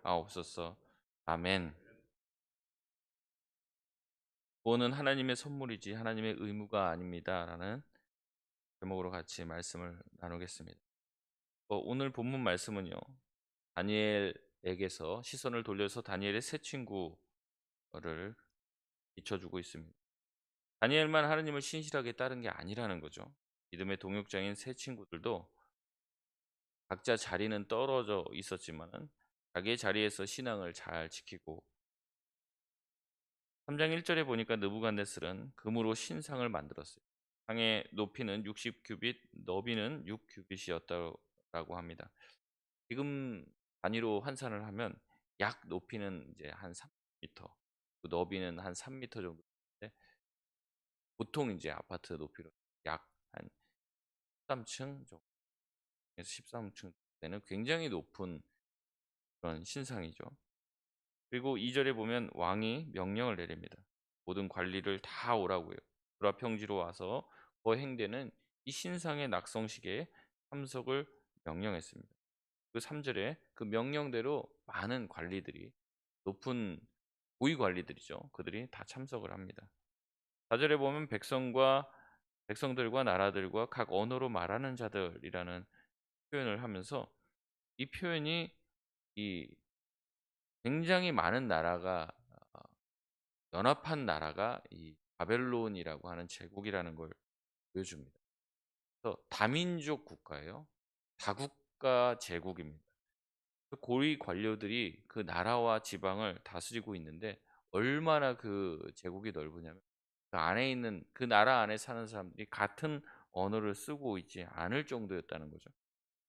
하옵소서. 아멘. 구원은 하나님의 선물이지 하나님의 의무가 아닙니다라는 제목으로 같이 말씀을 나누겠습니다. 오늘 본문 말씀은요, 다니엘에게서 시선을 돌려서 다니엘의 새 친구를 비춰주고 있습니다. 다니엘만 하나님을 신실하게 따른 게 아니라는 거죠. 믿음의 동역자인 새 친구들도 각자 자리는 떨어져 있었지만 자기의 자리에서 신앙을 잘 지키고, 3장 1절에 보니까 느부갓네살은 금으로 신상을 만들었어요. 상의 높이는 60규빗, 너비는 6규빗이었다고 합니다. 지금 단위로 환산을 하면 약 높이는 이제 한 3m, 너비는 한 3m 정도 되는데, 보통 이제 아파트 높이로 약 한 13층 정도에서 13층 되는 굉장히 높은 그런 신상이죠. 그리고 2절에 보면 왕이 명령을 내립니다. 모든 관리를 다 오라고요. 불화 평지로 와서 거행되는 이 신상의 낙성식에 참석을 명령했습니다. 그 3절에 그 명령대로 많은 관리들이, 높은 고위 관리들이죠, 그들이 다 참석을 합니다. 4절에 보면 백성들과 나라들과 각 언어로 말하는 자들이라는 표현을 하면서, 이 표현이 이 굉장히 많은 나라가, 어, 연합한 나라가 이 바벨론이라고 하는 제국이라는 걸 보여줍니다. 그래서 다민족 국가예요. 다국가 제국입니다. 그 고위 관료들이 그 나라와 지방을 다스리고 있는데, 얼마나 그 제국이 넓으냐면 그 안에 있는, 그 나라 안에 사는 사람들이 같은 언어를 쓰고 있지 않을 정도였다는 거죠.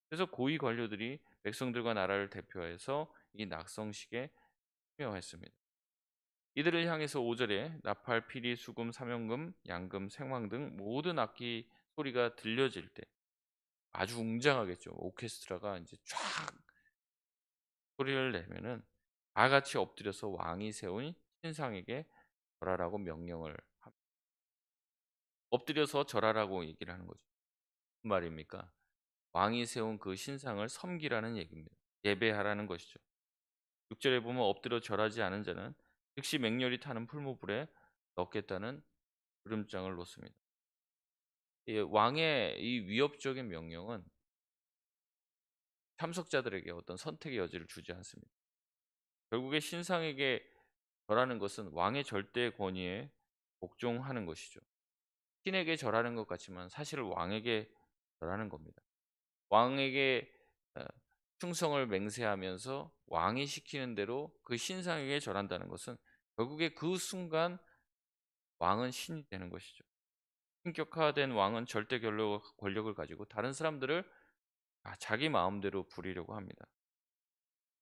그래서 고위 관료들이 백성들과 나라를 대표해서 이 낙성식에 참여했습니다. 이들을 향해서 5절에 나팔, 피리, 수금, 사명금, 양금, 생황 등 모든 악기 소리가 들려질 때, 아주 웅장하겠죠. 오케스트라가 이제 쫙 소리를 내면은 다 같이 엎드려서 왕이 세운 신상에게 절하라고 명령을 합니다. 엎드려서 절하라고 얘기를 하는 거죠. 무슨 말입니까? 왕이 세운 그 신상을 섬기라는 얘기입니다. 예배하라는 것이죠. 6절에 보면 엎드려 절하지 않은 자는 즉시 맹렬히 타는 풀무불에 넣겠다는 주름장을 놓습니다. 왕의 이 위협적인 명령은 참석자들에게 어떤 선택의 여지를 주지 않습니다. 결국에 신상에게 절하는 것은 왕의 절대 권위에 복종하는 것이죠. 신에게 절하는 것 같지만 사실 왕에게 절하는 겁니다. 왕에게 어, 충성을 맹세하면서 왕이 시키는 대로 그 신상에게 절한다는 것은 결국에 그 순간 왕은 신이 되는 것이죠. 신격화된 왕은 절대 권력을 가지고 다른 사람들을 자기 마음대로 부리려고 합니다.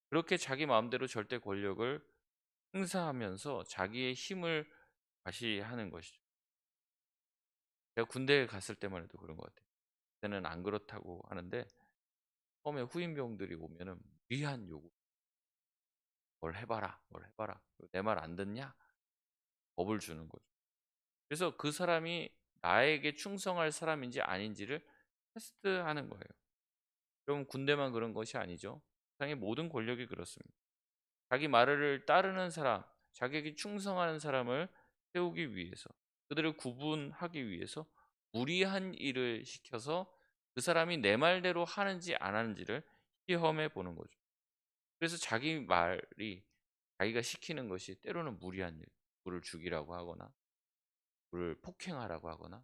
그렇게 자기 마음대로 절대 권력을 행사하면서 자기의 힘을 과시하는 것이죠. 제가 군대에 갔을 때만 해도 그런 것 같아요. 그때는 안 그렇다고 하는데, 처음에 후임병들이 오면은 무리한 요구, 뭘 해봐라, 뭘 해봐라. 내 말 안 듣냐? 법을 주는 거죠. 그래서 그 사람이 나에게 충성할 사람인지 아닌지를 테스트하는 거예요. 그럼 군대만 그런 것이 아니죠. 세상의 모든 권력이 그렇습니다. 자기 말을 따르는 사람, 자기에게 충성하는 사람을 세우기 위해서, 그들을 구분하기 위해서 무리한 일을 시켜서 그 사람이 내 말대로 하는지 안 하는지를 시험해 보는 거죠. 그래서 자기 말이, 자기가 시키는 것이 때로는 무리한 일, 누구를 죽이라고 하거나 누구를 폭행하라고 하거나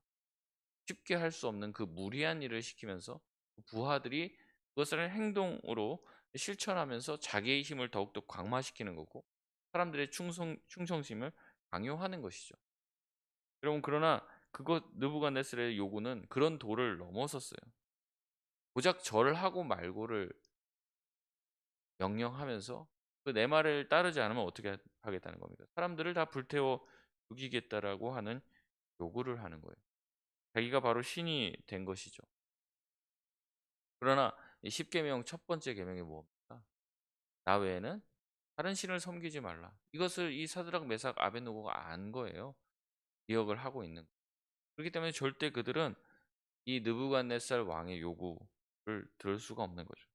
쉽게 할 수 없는 그 무리한 일을 시키면서 부하들이 그것을 행동으로 실천하면서 자기의 힘을 더욱더 강화시키는 거고, 사람들의 충성심을 강요하는 것이죠. 여러분, 그러나 그것 느부갓네살의 요구는 그런 도를 넘어섰어요. 고작 절을 하고 말고를 명령하면서 그 내 말을 따르지 않으면 어떻게 하겠다는 겁니까? 사람들을 다 불태워 죽이겠다라고 하는 요구를 하는 거예요. 자기가 바로 신이 된 것이죠. 그러나 이 10계명 첫 번째 계명이 뭡니까? 나 외에는 다른 신을 섬기지 말라. 이것을 이 사드락 메삭 아벳느고가 안 거예요. 기억을 하고 있는 거예요. 그렇기 때문에 절대 그들은 이 느부갓네살 왕의 요구를 들을 수가 없는 거죠.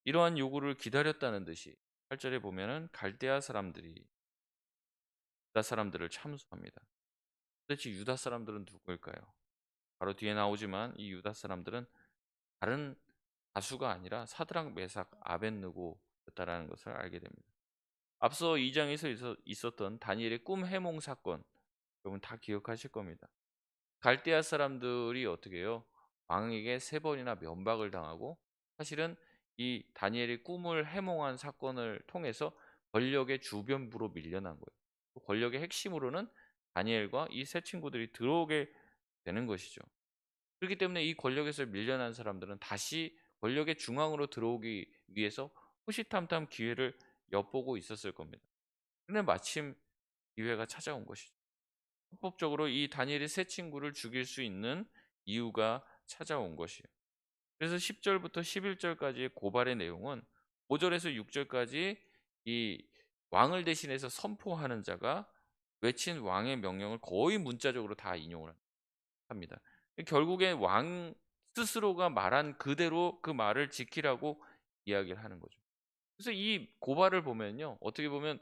이러한 요구를 기다렸다는 듯이 8절에 보면은 갈대아 사람들이 유다 사람들을 참수합니다. 도대체 유다 사람들은 누구일까요? 바로 뒤에 나오지만 이 유다 사람들은 다른 다수가 아니라 사드락, 메삭, 아벳느고였다라는 것을 알게 됩니다. 앞서 2장에서 있었던 다니엘의 꿈 해몽 사건, 여러분 다 기억하실 겁니다. 갈대아 사람들이 어떻게 해요? 왕에게 3번이나 면박을 당하고, 사실은 이 다니엘이 꿈을 해몽한 사건을 통해서 권력의 주변부로 밀려난 거예요. 그 권력의 핵심으로는 다니엘과 이 세 친구들이 들어오게 되는 것이죠. 그렇기 때문에 이 권력에서 밀려난 사람들은 다시 권력의 중앙으로 들어오기 위해서 호시탐탐 기회를 엿보고 있었을 겁니다. 근데 마침 기회가 찾아온 것이죠. 합법적으로 이 다니엘의 세 친구를 죽일 수 있는 이유가 찾아온 것이에요. 그래서 10절부터 11절까지의 고발의 내용은 5절에서 6절까지 이 왕을 대신해서 선포하는 자가 외친 왕의 명령을 거의 문자적으로 다 인용을 합니다. 결국에 왕 스스로가 말한 그대로 그 말을 지키라고 이야기를 하는 거죠. 그래서 이 고발을 보면요, 어떻게 보면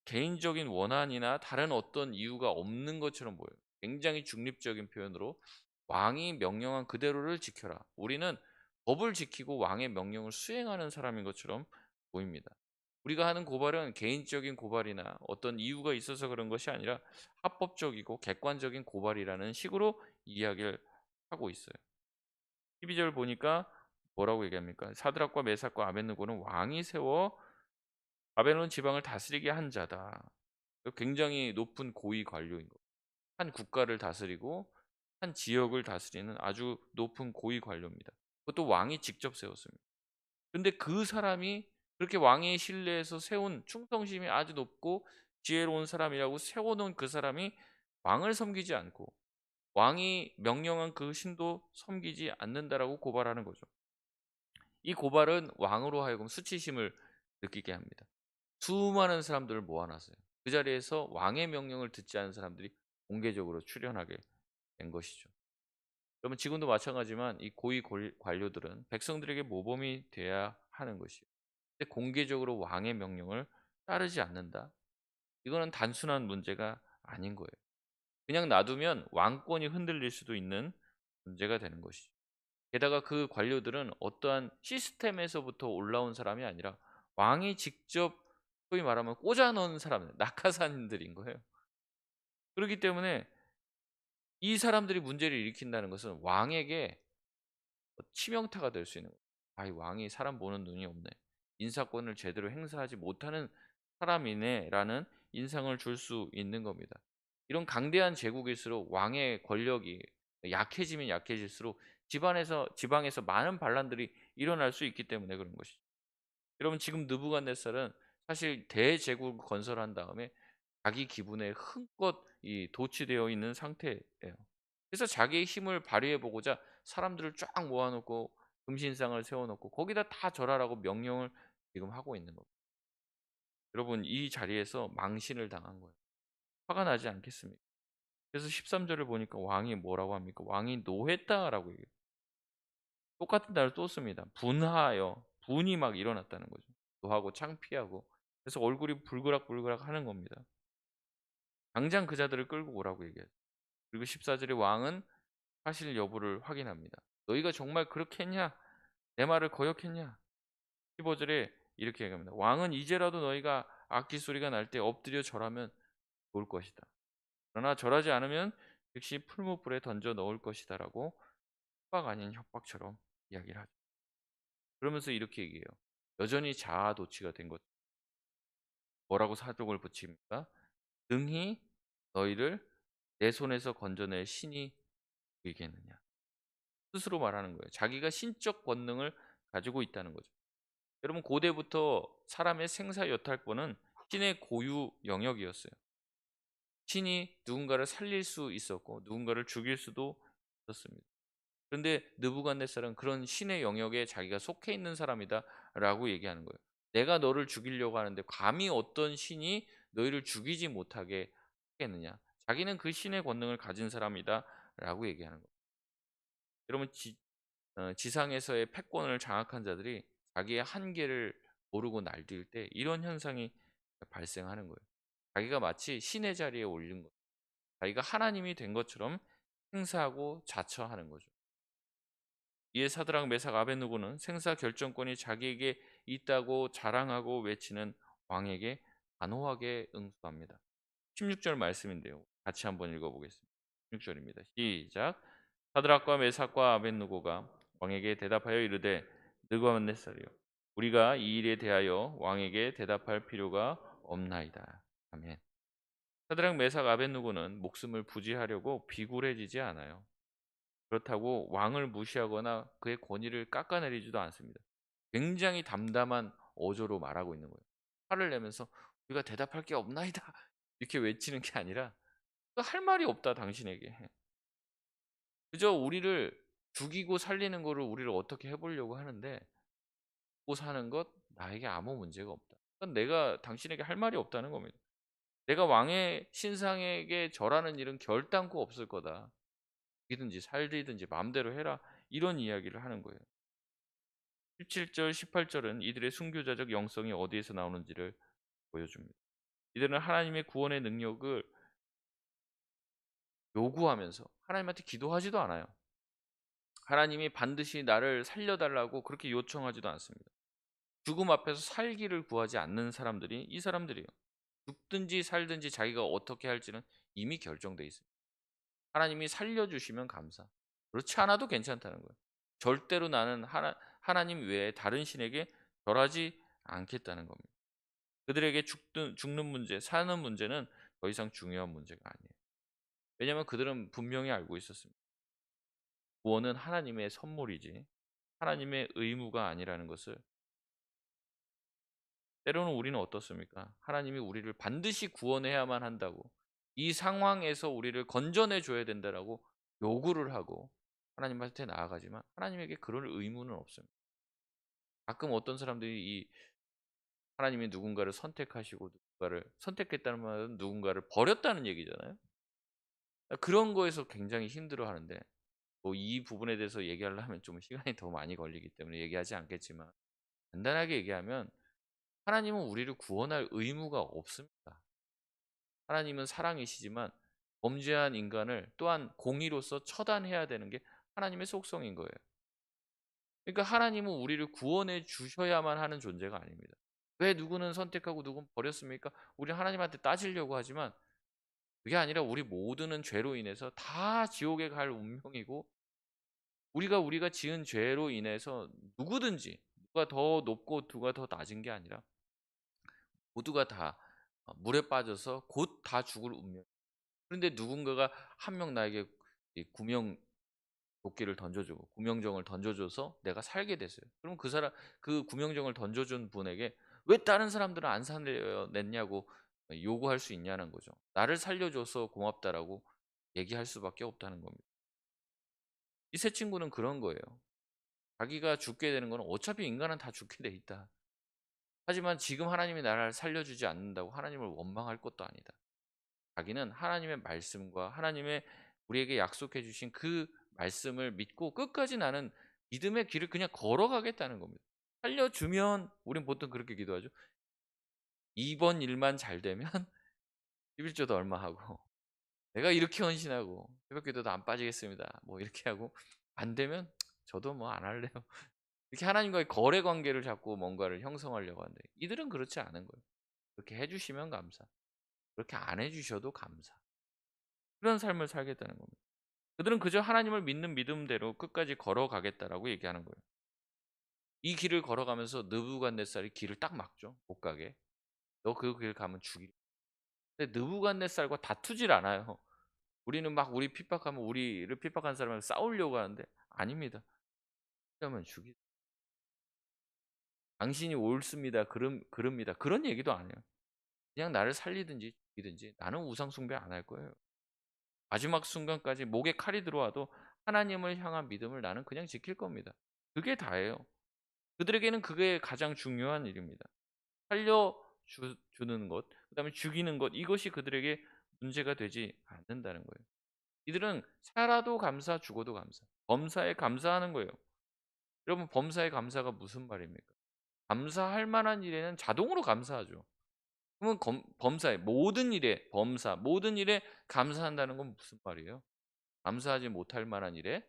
개인적인 원한이나 다른 어떤 이유가 없는 것처럼 보여요. 굉장히 중립적인 표현으로 왕이 명령한 그대로를 지켜라. 우리는 법을 지키고 왕의 명령을 수행하는 사람인 것처럼 보입니다. 우리가 하는 고발은 개인적인 고발이나 어떤 이유가 있어서 그런 것이 아니라 합법적이고 객관적인 고발이라는 식으로 이야기를 하고 있어요. 12절 보니까 뭐라고 얘기합니까? 사드락과 메삭과 아벳느고는 왕이 세워 바벨론 지방을 다스리게 한 자다. 굉장히 높은 고위 관료인 거. 한 국가를 다스리고 한 지역을 다스리는 아주 높은 고위 관료입니다. 그것도 왕이 직접 세웠습니다. 근데 그 사람이 그렇게 왕의 신뢰에서 세운 충성심이 아주 높고 지혜로운 사람이라고 세워놓은 그 사람이 왕을 섬기지 않고 왕이 명령한 그 신도 섬기지 않는다라고 고발하는 거죠. 이 고발은 왕으로 하여금 수치심을 느끼게 합니다. 수많은 사람들을 모아놨어요. 그 자리에서 왕의 명령을 듣지 않은 사람들이 공개적으로 출연하게 된 것이죠. 그러면 지금도 마찬가지지만 이 고위 관료들은 백성들에게 모범이 돼야 하는 것이에요. 근데 공개적으로 왕의 명령을 따르지 않는다. 이거는 단순한 문제가 아닌 거예요. 그냥 놔두면 왕권이 흔들릴 수도 있는 문제가 되는 것이죠. 게다가 그 관료들은 어떠한 시스템에서부터 올라온 사람이 아니라 왕이 직접 소위 말하면 꽂아 넣은 사람, 낙하산들인 거예요. 그렇기 때문에 이 사람들이 문제를 일으킨다는 것은 왕에게 치명타가 될 수 있는 거예요. 이 왕이 사람 보는 눈이 없네. 인사권을 제대로 행사하지 못하는 사람이네라는 인상을 줄 수 있는 겁니다. 이런 강대한 제국일수록 왕의 권력이 약해지면 약해질수록 지방에서 많은 반란들이 일어날 수 있기 때문에 그런 것이죠. 여러분 지금 느부갓네살은 사실 대제국을 건설한 다음에 자기 기분에 흥껏 도취되어 있는 상태예요. 그래서 자기의 힘을 발휘해 보고자 사람들을 쫙 모아 놓고 금신상을 세워 놓고 거기다 다 절하라고 명령을 지금 하고 있는 겁니다. 여러분 이 자리에서 망신을 당한 거예요. 화가 나지 않겠습니까? 그래서 13절을 보니까 왕이 뭐라고 합니까? 왕이 노했다라고 얘기해요. 똑같은 단어를 또 씁니다. 분하여 분이 막 일어났다는 거죠. 노하고 창피하고 그래서 얼굴이 불그락불그락 하는 겁니다. 당장 그 자들을 끌고 오라고 얘기해요. 그리고 14절에 왕은 사실 여부를 확인합니다. 너희가 정말 그렇게 했냐? 내 말을 거역했냐? 15절에 이렇게 얘기합니다. 왕은 이제라도 너희가 악기 소리가 날 때 엎드려 절하면 좋을 것이다. 그러나 절하지 않으면 즉시 풀무불에 던져 넣을 것이다라고 협박 아닌 협박처럼 이야기를 하죠. 그러면서 이렇게 얘기해요. 여전히 자아도취가 된 것. 뭐라고 사족을 붙입니까? 등히 너희를 내 손에서 건져낼 신이 보이겠느냐. 스스로 말하는 거예요. 자기가 신적 권능을 가지고 있다는 거죠. 여러분 고대부터 사람의 생사여탈권은 신의 고유 영역이었어요. 신이 누군가를 살릴 수 있었고 누군가를 죽일 수도 있었습니다. 그런데 느부갓네살은 그런 신의 영역에 자기가 속해 있는 사람이다라고 얘기하는 거예요. 내가 너를 죽이려고 하는데 감히 어떤 신이 너희를 죽이지 못하게 하겠느냐. 자기는 그 신의 권능을 가진 사람이다라고 얘기하는 거예요. 여러분 지상에서의 패권을 장악한 자들이 자기의 한계를 모르고 날뛸 때 이런 현상이 발생하는 거예요. 자기가 마치 신의 자리에 올린 것, 자기가 하나님이 된 것처럼 행사하고 자처하는 거죠. 이에 사드락 메삭 아벤누고는 생사 결정권이 자기에게 있다고 자랑하고 외치는 왕에게 단호하게 응수합니다. 16절 말씀인데요. 같이 한번 읽어보겠습니다. 16절입니다. 시작. 사드락과 메삭과 아벤누고가 왕에게 대답하여 이르되 느부갓네살이여, 우리가 이 일에 대하여 왕에게 대답할 필요가 없나이다. 아멘. 사드락 메삭 아벤누고는 목숨을 부지하려고 비굴해지지 않아요. 그렇다고 왕을 무시하거나 그의 권위를 깎아내리지도 않습니다. 굉장히 담담한 어조로 말하고 있는 거예요. 화를 내면서 우리가 대답할 게 없나이다 이렇게 외치는 게 아니라 할 말이 없다 당신에게. 그저 우리를 죽이고 살리는 거를 우리를 어떻게 해보려고 하는데, 먹고 사는 것 나에게 아무 문제가 없다. 그건 내가 당신에게 할 말이 없다는 겁니다. 내가 왕의 신상에게 절하는 일은 결단코 없을 거다. 죽이든지 살리든지 마음대로 해라. 이런 이야기를 하는 거예요. 17절, 18절은 이들의 순교자적 영성이 어디에서 나오는지를 보여줍니다. 이들은 하나님의 구원의 능력을 요구하면서 하나님한테 기도하지도 않아요. 하나님이 반드시 나를 살려달라고 그렇게 요청하지도 않습니다. 죽음 앞에서 살기를 구하지 않는 사람들이 이 사람들이에요. 죽든지 살든지 자기가 어떻게 할지는 이미 결정돼 있어요. 하나님이 살려주시면 감사. 그렇지 않아도 괜찮다는 거예요. 절대로 나는 하나님 외에 다른 신에게 절하지 않겠다는 겁니다. 그들에게 죽는 문제, 사는 문제는 더 이상 중요한 문제가 아니에요. 왜냐하면 그들은 분명히 알고 있었습니다. 구원은 하나님의 선물이지 하나님의 의무가 아니라는 것을. 때로는 우리는 어떻습니까? 하나님이 우리를 반드시 구원해야만 한다고, 이 상황에서 우리를 건져내 줘야 된다라고 요구를 하고 하나님한테 나아가지만 하나님에게 그럴 의무는 없습니다. 가끔 어떤 사람들이 이 하나님이 누군가를 선택하시고 누군가를 선택했다는 말은 누군가를 버렸다는 얘기잖아요. 그런 거에서 굉장히 힘들어하는데, 뭐 이 부분에 대해서 얘기하려면 좀 시간이 더 많이 걸리기 때문에 얘기하지 않겠지만, 간단하게 얘기하면 하나님은 우리를 구원할 의무가 없습니다. 하나님은 사랑이시지만 범죄한 인간을 또한 공의로서 처단해야 되는 게 하나님의 속성인 거예요. 그러니까 하나님은 우리를 구원해 주셔야만 하는 존재가 아닙니다. 왜 누구는 선택하고 누구는 버렸습니까? 우리는 하나님한테 따지려고 하지만 그게 아니라 우리 모두는 죄로 인해서 다 지옥에 갈 운명이고, 우리가 지은 죄로 인해서 누구든지, 누가 더 높고 누가 더 낮은 게 아니라 모두가 다 물에 빠져서 곧 다 죽을 운명. 그런데 누군가가 한 명 나에게 이 구명 도끼를 던져주고 구명정을 던져줘서 내가 살게 됐어요. 그럼 그 사람, 그 구명정을 던져준 분에게 왜 다른 사람들은 안 살려냈냐고 요구할 수 있냐는 거죠. 나를 살려줘서 고맙다라고 얘기할 수밖에 없다는 겁니다. 이 세 친구는 그런 거예요. 자기가 죽게 되는 건 어차피 인간은 다 죽게 돼 있다. 하지만 지금 하나님이 나를 살려주지 않는다고 하나님을 원망할 것도 아니다. 자기는 하나님의 말씀과 하나님의 우리에게 약속해 주신 그 말씀을 믿고 끝까지 나는 믿음의 길을 그냥 걸어가겠다는 겁니다. 살려주면 우린 보통 그렇게 기도하죠. 이번 일만 잘 되면 11조도 얼마 하고, 내가 이렇게 헌신하고 새벽기도도 안 빠지겠습니다. 뭐 이렇게 하고, 안 되면 저도 뭐 안 할래요. 이렇게 하나님과의 거래 관계를 자꾸 뭔가를 형성하려고 하는데, 이들은 그렇지 않은 거예요. 그렇게 해주시면 감사, 그렇게 안 해주셔도 감사. 그런 삶을 살겠다는 겁니다. 그들은 그저 하나님을 믿는 믿음대로 끝까지 걸어가겠다라고 얘기하는 거예요. 이 길을 걸어가면서 느부갓네살이 길을 딱 막죠. 못 가게. 너 그 길 가면 죽이리. 근데 느부갓네살과 다투질 않아요. 우리는 막 우리 핍박하면 우리를 핍박한 사람을 싸우려고 하는데 아닙니다. 그러면 죽이. 당신이 옳습니다. 그럽니다. 그런 얘기도 안 해요. 그냥 나를 살리든지 죽이든지 나는 우상 숭배 안 할 거예요. 마지막 순간까지 목에 칼이 들어와도 하나님을 향한 믿음을 나는 그냥 지킬 겁니다. 그게 다예요. 그들에게는 그게 가장 중요한 일입니다. 주는 것, 그다음에 죽이는 것, 이것이 그들에게 문제가 되지 않는다는 거예요. 이들은 살아도 감사, 죽어도 감사. 범사에 감사하는 거예요. 여러분, 범사에 감사가 무슨 말입니까? 감사할 만한 일에는 자동으로 감사하죠. 그러면 범사에 모든 일에 범사 모든 일에 감사한다는 건 무슨 말이에요? 감사하지 못할 만한 일에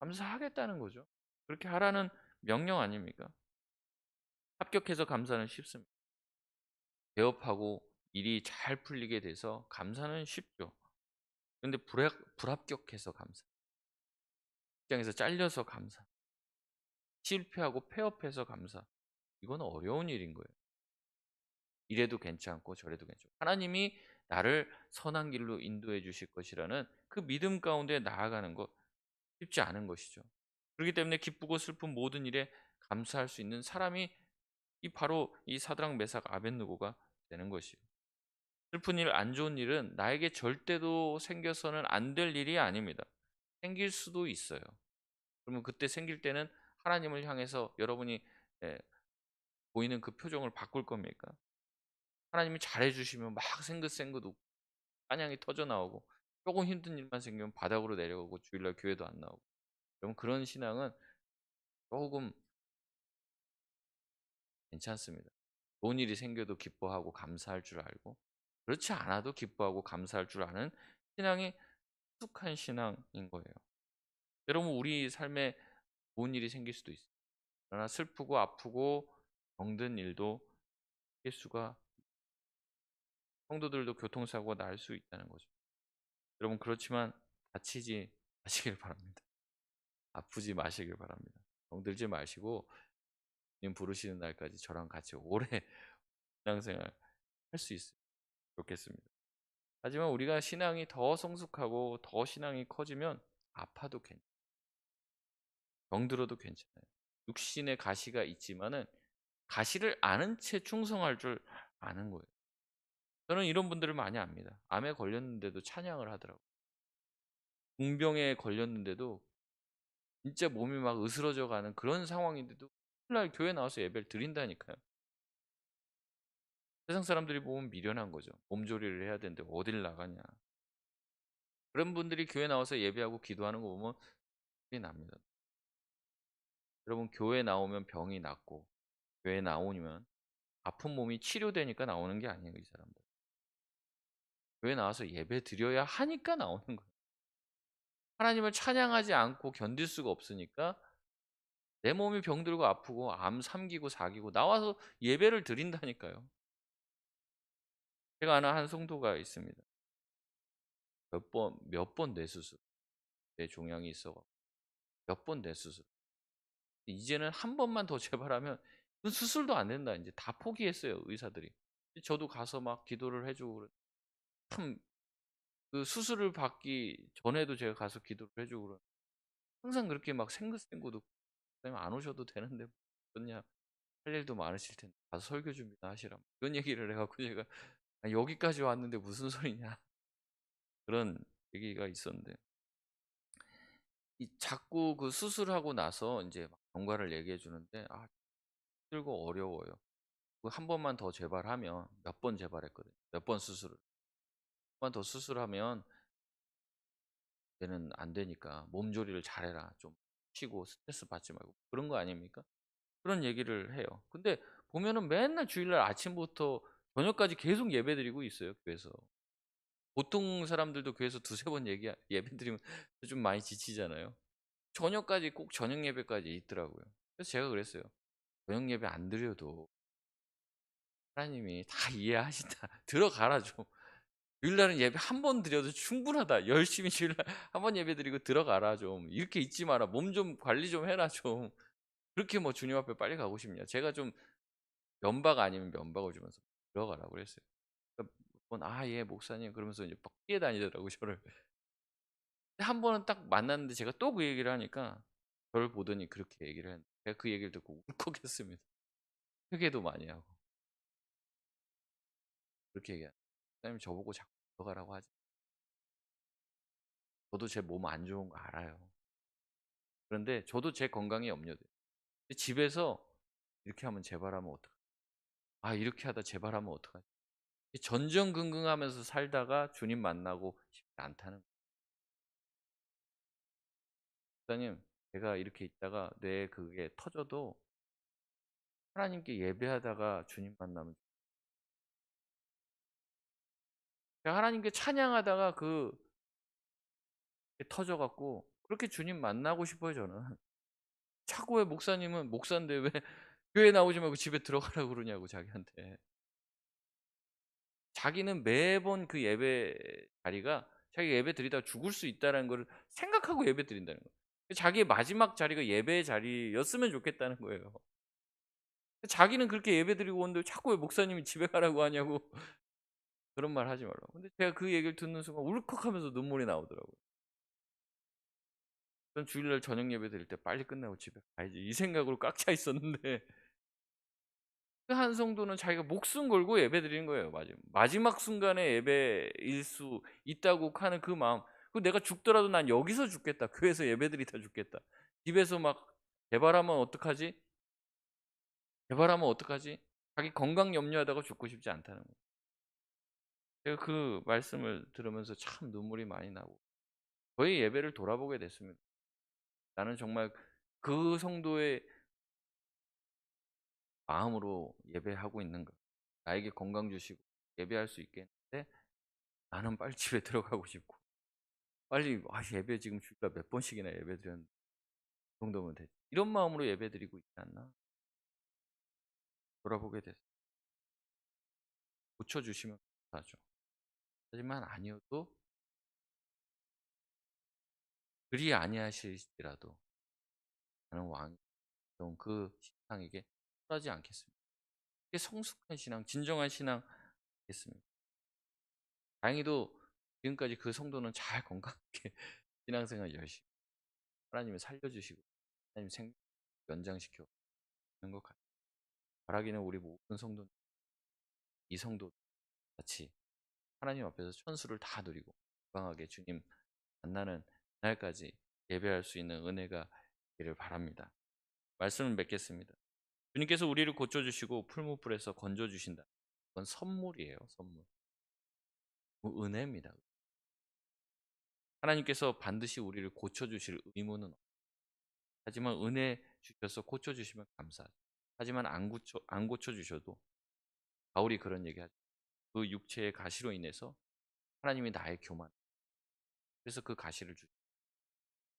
감사하겠다는 거죠. 그렇게 하라는 명령 아닙니까? 합격해서 감사는 쉽습니다. 개업하고 일이 잘 풀리게 돼서 감사는 쉽죠. 근데 불합격해서 감사, 직장에서 잘려서 감사, 실패하고 폐업해서 감사, 이건 어려운 일인 거예요. 이래도 괜찮고 저래도 괜찮고 하나님이 나를 선한 길로 인도해 주실 것이라는 그 믿음 가운데 나아가는 것 쉽지 않은 것이죠. 그렇기 때문에 기쁘고 슬픈 모든 일에 감사할 수 있는 사람이 이 바로 이 사드락 메삭 아벳느고가 되는 것이에요. 슬픈 일, 안 좋은 일은 나에게 절대로 생겨서는 안 될 일이 아닙니다. 생길 수도 있어요. 그러면 그때 생길 때는 하나님을 향해서 여러분이 예, 보이는 그 표정을 바꿀 겁니까? 하나님이 잘해 주시면 막 생긋생긋 웃고 찬양이 터져 나오고 조금 힘든 일만 생기면 바닥으로 내려가고 주일날 교회도 안 나오고 그럼 그런 신앙은 조금 괜찮습니다. 좋은 일이 생겨도 기뻐하고 감사할 줄 알고 그렇지 않아도 기뻐하고 감사할 줄 아는 신앙이 익숙한 신앙인 거예요. 여러분 우리 삶에 좋은 일이 생길 수도 있어요. 그러나 슬프고 아프고 병든 일도 생길 수가 성도들도 교통사고가 날 수 있다는 거죠. 여러분 그렇지만 다치지 마시길 바랍니다. 아프지 마시길 바랍니다. 병들지 마시고 님 부르시는 날까지 저랑 같이 오래 신앙생활 할 수 있으면 좋겠습니다. 하지만 우리가 신앙이 더 성숙하고 더 신앙이 커지면 아파도 괜찮아요. 병들어도 괜찮아요. 육신의 가시가 있지만은 가시를 아는 채 충성할 줄 아는 거예요. 저는 이런 분들을 많이 압니다. 암에 걸렸는데도 찬양을 하더라고요. 중병에 걸렸는데도 진짜 몸이 막 으스러져 가는 그런 상황인데도 날 교회 나와서 예배를 드린다니까요. 세상 사람들이 보면 미련한 거죠. 몸조리를 해야 되는데 어딜 나가냐. 그런 분들이 교회 나와서 예배하고 기도하는 거 보면 이 납니다. 여러분 교회 나오면 병이 낫고 교회 나오면 아픈 몸이 치료되니까 나오는 게 아니에요, 이 사람들. 교회 나와서 예배 드려야 하니까 나오는 거예요. 하나님을 찬양하지 않고 견딜 수가 없으니까 내 몸이 병들고 아프고 암 삼기고 사기고 나와서 예배를 드린다니까요. 제가 아는 한 성도가 있습니다. 몇 번 뇌수술, 뇌 종양이 있어 몇 번 뇌수술. 이제는 한 번만 더 제발하면 그 수술도 안 된다. 이제 다 포기했어요, 의사들이. 저도 가서 막 기도를 해주고 참 그 수술을 받기 전에도 제가 가서 기도를 해주고 항상 그렇게 막 생긋생긋 웃고 "선생님 안 오셔도 되는데 어냐 할 일도 많으실 텐데 가서 설교 준비나 하시라." 이런 얘기를 해 갖고 제가 "아 여기까지 왔는데 무슨 소리냐." 그런 얘기가 있었는데 이 자꾸 그 수술하고 나서 인제 막 경과를 얘기해 주는데 아 힘들고 어려워요. 그 한 번만 더 재발하면 몇 번 재발했거든요. 몇 번 수술을. 한 번 더 수술하면 "얘는 안 되니까 몸조리를 잘해라. 좀 쉬고 스트레스 받지 말고." 그런 거 아닙니까? 그런 얘기를 해요. 근데 보면은 맨날 주일날 아침부터 저녁까지 계속 예배드리고 있어요, 교회에서. 보통 사람들도 교회에서 두세 번 예배드리면 좀 많이 지치잖아요. 저녁까지 꼭 저녁 예배까지 있더라고요. 그래서 제가 그랬어요. "저녁 예배 안 드려도 하나님이 다 이해하신다. 들어가라 좀. 주일날은 예배 한 번 드려도 충분하다. 열심히 주일날 한 번 예배드리고 들어가라 좀. 이렇게 있지 마라. 몸 좀 관리 좀 해라 좀." 그렇게 뭐 주님 앞에 빨리 가고 싶냐. 제가 좀 면박 아니면 면박을 주면서 들어가라고 그랬어요. 그러니까 몇 번 "아 예 목사님." 그러면서 이제 막 피해 다니더라고요 저를. 한 번은 딱 만났는데 제가 또 그 얘기를 하니까 저를 보더니 그렇게 얘기를 했는데 제가 그 얘기를 듣고 울컥했습니다. 회개도 많이 하고 그렇게 얘기해요. "목사님 저보고 자꾸 들어가라고 하지 저도 제 몸 안 좋은 거 알아요. 그런데 저도 제 건강이 염려돼요. 근데 집에서 이렇게 하면 재발하면 어떡하 아 이렇게 하다 재발하면 어떡하지?" 전전긍긍하면서 살다가 주님 만나고 싶지 않다는 거예요. 목사님 제가 이렇게 있다가 뇌에 그게 터져도 하나님께 예배하다가 주님 만나면 하나님께 찬양하다가 터져 갖고 그렇게 주님 만나고 싶어요, 저는. 자꾸 왜 목사님은 목사인데 왜 교회 나오지 말고 집에 들어가라고 그러냐고 자기한테. 자기는 매번 그 예배 자리가 자기가 예배 드리다가 죽을 수 있다는 걸 생각하고 예배 드린다는 거예요. 자기의 마지막 자리가 예배의 자리였으면 좋겠다는 거예요. 자기는 그렇게 예배 드리고 오는데 자꾸 왜 목사님이 집에 가라고 하냐고 그런 말 하지 말라고. 근데 제가 그 얘기를 듣는 순간 울컥하면서 눈물이 나오더라고요. 전 주일날 저녁 예배 드릴 때 빨리 끝내고 집에 가야지 이 생각으로 꽉 차 있었는데 그 한 성도는 자기가 목숨 걸고 예배 드리는 거예요. 마지막 순간에 예배일 수 있다고 하는 그 마음. 그 내가 죽더라도 난 여기서 죽겠다. 교회에서 예배 드리다 죽겠다. 집에서 막 개발하면 어떡하지? 개발하면 어떡하지? 자기 건강 염려하다가 죽고 싶지 않다는 거예요. 제가 그 말씀을 들으면서 참 눈물이 많이 나고 저희 예배를 돌아보게 됐습니다. 나는 정말 그 성도의 마음으로 예배하고 있는가? 나에게 건강 주시고 예배할 수 있게 했는데 나는 빨리 집에 들어가고 싶고 빨리 예배 지금 주일날 몇 번씩이나 예배 드렸는데 그 정도면 됐지. 이런 마음으로 예배 드리고 있지 않나? 돌아보게 됐어요. 고쳐주시면 감사하죠. 하지만 아니어도 그리 아니하실지라도 나는 왕이 그 신앙에게 굴하지 않겠습니다. 그게 성숙한 신앙, 진정한 신앙이겠습니다. 다행히도 지금까지 그 성도는 잘 건강하게 신앙생활 열심히 하나님이 살려주시고 하나님 생명 연장시켜 주는 것 같아요. 바라기는 우리 모든 성도 이 성도 같이 하나님 앞에서 천수를 다 누리고 건강하게 주님 만나는 날까지 예배할 수 있는 은혜가 있기를 바랍니다. 말씀을 맺겠습니다. 주님께서 우리를 고쳐주시고 풀무불에서 건져주신다. 그건 선물이에요. 선물. 은혜입니다. 하나님께서 반드시 우리를 고쳐주실 의무는 없어요. 하지만 은혜 주셔서 고쳐주시면 감사하죠. 하지만 안 고쳐주셔도 바울이 그런 얘기하죠. 그 육체의 가시로 인해서 하나님이 나의 교만 그래서 그 가시를 주죠.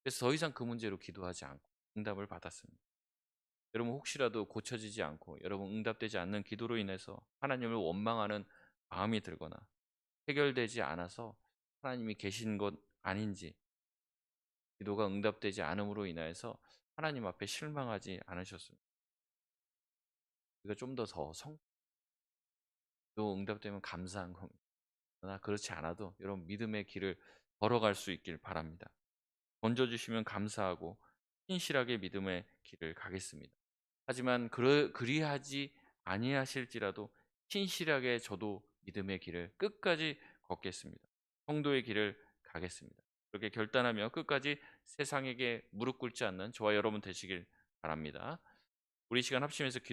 그래서 더 이상 그 문제로 기도하지 않고 응답을 받았습니다. 여러분 혹시라도 고쳐지지 않고 여러분 응답되지 않는 기도로 인해서 하나님을 원망하는 마음이 들거나 해결되지 않아서 하나님이 계신 것 아닌지 기도가 응답되지 않음으로 인하여서 하나님 앞에 실망하지 않으셨습니다. 우리가 좀 더 기도 응답되면 감사한 겁니다. 그러나 그렇지 않아도 여러분 믿음의 길을 걸어갈 수 있길 바랍니다. 건져주시면 감사하고 신실하게 믿음의 길을 가겠습니다. 하지만 그리하지 아니하실지라도 신실하게 저도 믿음의 길을 끝까지 걷겠습니다. 성도의 길을 가겠습니다. 그렇게 결단하며 끝까지 세상에게 무릎 꿇지 않는 저와 여러분 되시길 바랍니다. 우리 시간 합심해서